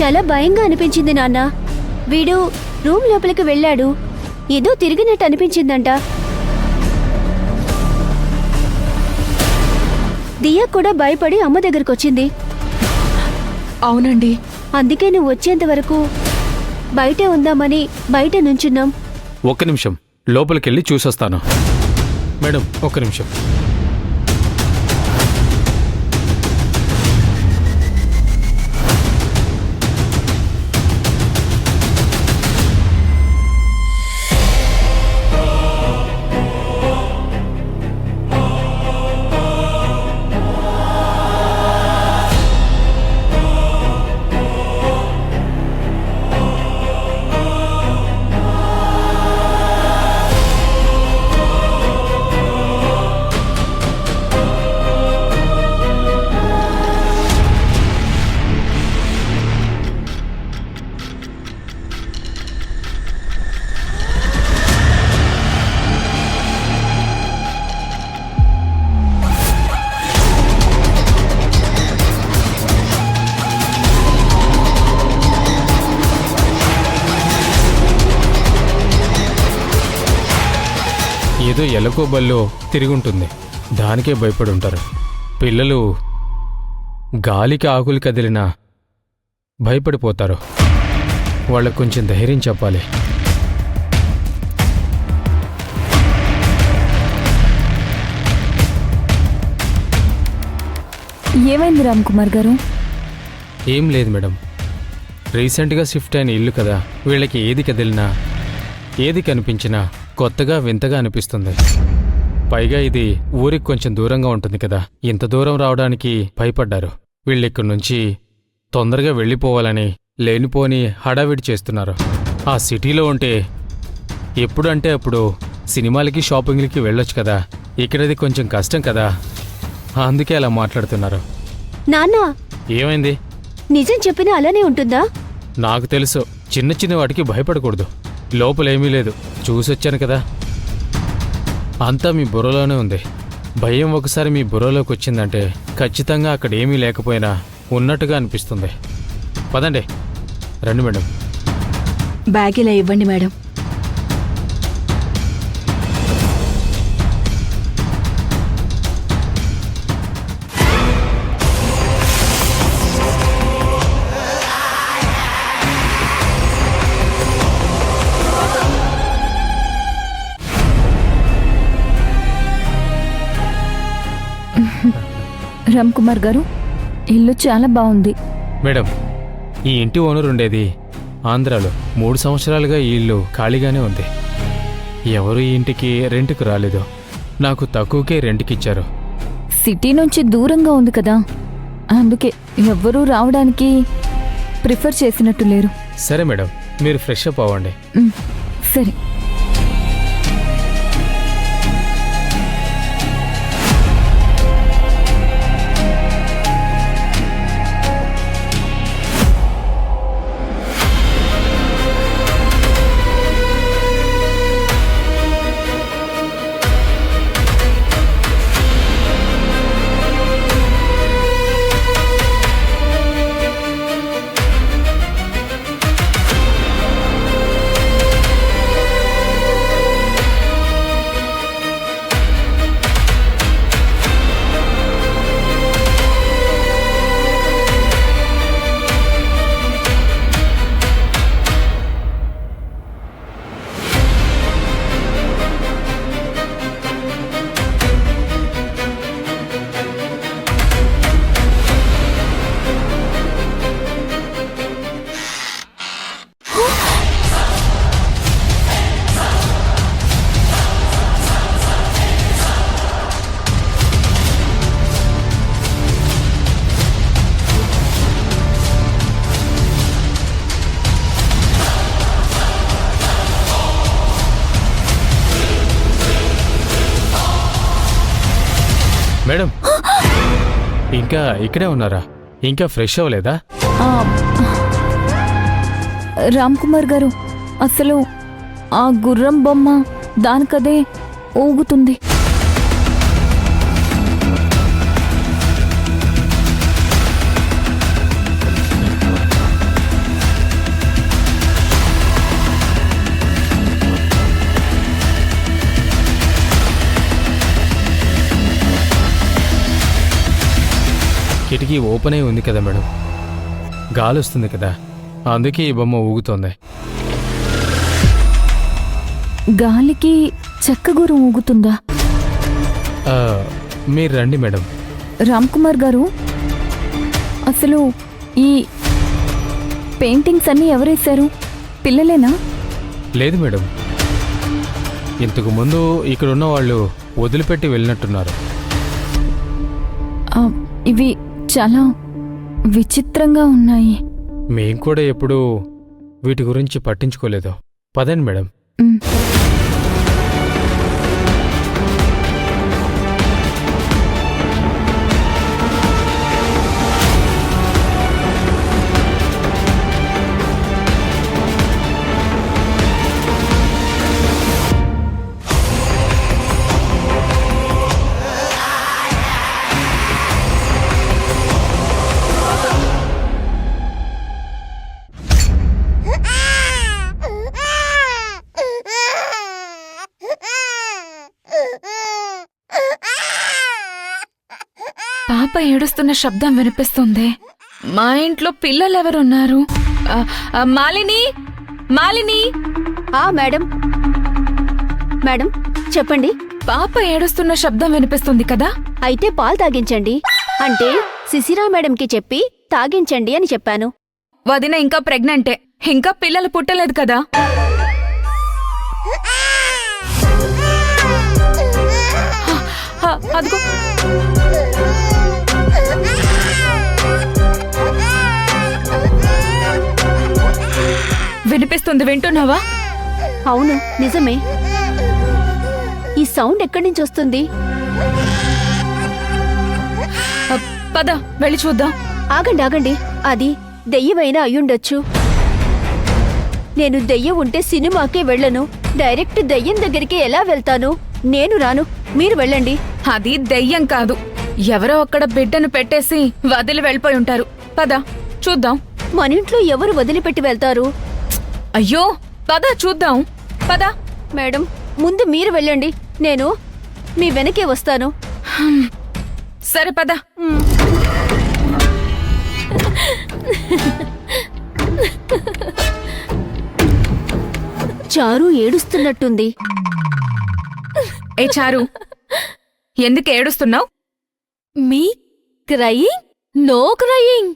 చాలా భయంగా అనిపించింది నాన్న. వీడు రూమ్ లోపలికి వెళ్ళాడు. ఏదో తిరిగినట్టు అనిపించిందంట. దియా కూడా భయపడి అమ్మ దగ్గరకు వచ్చింది. అవునండి. అందుకే నువ్వు వచ్చేంత వరకు బయటే ఉందామని బయట నుంచున్నాం. ఒక్క నిమిషం, లోపలికెళ్ళి చూసొస్తాను. మేడం, ఒక్క నిమిషం. ఏదో ఎలకో బల్లో తిరుగుంటుంది, దానికే భయపడి ఉంటారు. పిల్లలు గాలికి ఆకులు కదిలినా భయపడిపోతారు. వాళ్ళకు కొంచెం ధైర్యం చెప్పాలి. ఏమైంది రామ్ కుమార్ గారు? ఏం లేదు మేడం, రీసెంట్గా షిఫ్ట్ అయిన ఇల్లు కదా, వీళ్ళకి ఏది కదిలినా ఏది కనిపించినా కొత్తగా వింతగా అనిపిస్తుంది. పైగా ఇది ఊరికి కొంచెం దూరంగా ఉంటుంది కదా, ఇంత దూరం రావడానికి భయపడ్డారు. వీళ్ళిక్కడి నుంచి తొందరగా వెళ్ళిపోవాలని లేనిపోని హడావిడి చేస్తున్నారు. ఆ సిటీలో ఉంటే ఎప్పుడంటే అప్పుడు సినిమాలకి షాపింగ్లకి వెళ్ళొచ్చు కదా, ఇక్కడది కొంచెం కష్టం కదా, అందుకే అలా మాట్లాడుతున్నారు. నాన్న, ఏమైంది? నిజం చెప్పినా అలానే ఉంటుందా? నాకు తెలుసు, చిన్న చిన్న వాటికి భయపడకూడదు. లోపలేమీ లేదు, చూసొచ్చాను కదా. అంతా మీ బుర్రలోనే ఉంది. భయం ఒకసారి మీ బుర్రలోకి వచ్చిందంటే ఖచ్చితంగా అక్కడ ఏమీ లేకపోయినా ఉన్నట్టుగా అనిపిస్తుంది. పదండి, రండి మేడం. బ్యాగ్ ఇలా ఇవ్వండి మేడం. రామ్ కుమార్ గారు, ఇల్లు చాలా బాగుంది. మేడం, ఈ ఇంటి ఓనర్ ఉండేది ఆంధ్రాలో. 3 సంవత్సరాలుగా ఈ ఇల్లు ఖాళీగానే ఉంది. ఎవరు ఈ ఇంటికి రెంట్కు రాలేదు. నాకు తక్కువకే రెంట్కిచ్చారు. సిటీ నుంచి దూరంగా ఉంది కదా, అందుకే ఎవ్వరూ రావడానికి ప్రిఫర్ చేసినట్టు లేరు. సరే మేడం, మీరు ఫ్రెష్ అప్ అవ్వండి. సరే. మేడం, ఇంకా ఇక్కడే ఉన్నారా? ఇంకా ఫ్రెష్ అవ్వలేదా? రామ్ కుమార్ గారు, అసలు ఆ గుర్రం బొమ్మ దానికదే ఊగుతుంది. ఓపెన్ అయి ఉంది కదా మేడం, గాలి వస్తుంది కదా, అందుకే ఈ బొమ్మ ఊగుతోంది. గాలికి చెక్కగూరు ఊగుతుందా? ఆ, మీరు రండి మేడం. రామ్ కుమార్ గారు, అసలు ఈ పెయింటింగ్స్ అన్నీ ఎవరేశారు? పిల్లలేనా? లేదు మేడం, ఇంతకు ముందు ఇక్కడున్న వాళ్ళు వదిలిపెట్టి వెళ్ళినట్టున్నారు. ఇవి చాలా విచిత్రంగా ఉన్నాయి. మేం కూడా ఎప్పుడూ వీటి గురించి పట్టించుకోలేదు. పదండి మేడం. మ్. పాప ఏడుస్తున్న శబ్దం వినిపిస్తుంది. మా ఇంట్లో పిల్లలెవరున్నారు? మాలిని, మాలిని! మేడం మేడం చెప్పండి. పాప ఏడుస్తున్న శబ్దం వినిపిస్తుంది కదా? అయితే పాలు తాగించండి అంటే శిశిరా మేడంకి చెప్పి తాగించండి అని చెప్పాను. వదిన ఇంకా ప్రెగ్నెంటే, ఇంకా పిల్లలు పుట్టలేదు కదా? అదిగో వినిపిస్తుంది, వింటున్నావా? అవును, నిజమే. ఈ సౌండ్ ఎక్కడి నుంచి వస్తుంది? పద వెళ్ళి చూద్దాం. ఆగండి ఆగండి, అది దెయ్యమైనా అయ్యుండొచ్చు. నేను దెయ్యం ఉంటే సినిమాకే వెళ్ళను, డైరెక్ట్ దెయ్యం దగ్గరికి ఎలా వెళ్తాను? నేను రాను, మీరు వెళ్ళండి. అది దెయ్యం కాదు, ఎవరో అక్కడ బిడ్డను పెట్టేసి వదిలి వెళ్ళిపోయి ఉంటారు. పద చూద్దాం. మన ఇంట్లో ఎవరు వదిలిపెట్టి వెళ్తారు? అయ్యో పద చూద్దాం, పద. మేడం, ముందు మీరు వెళ్ళండి, నేను మీ వెనకే వస్తాను. సరే పద. చారు ఏడుస్తున్నట్టుంది. ఏ చారు, ఎందుకు ఏడుస్తున్నావు? Me crying? No crying.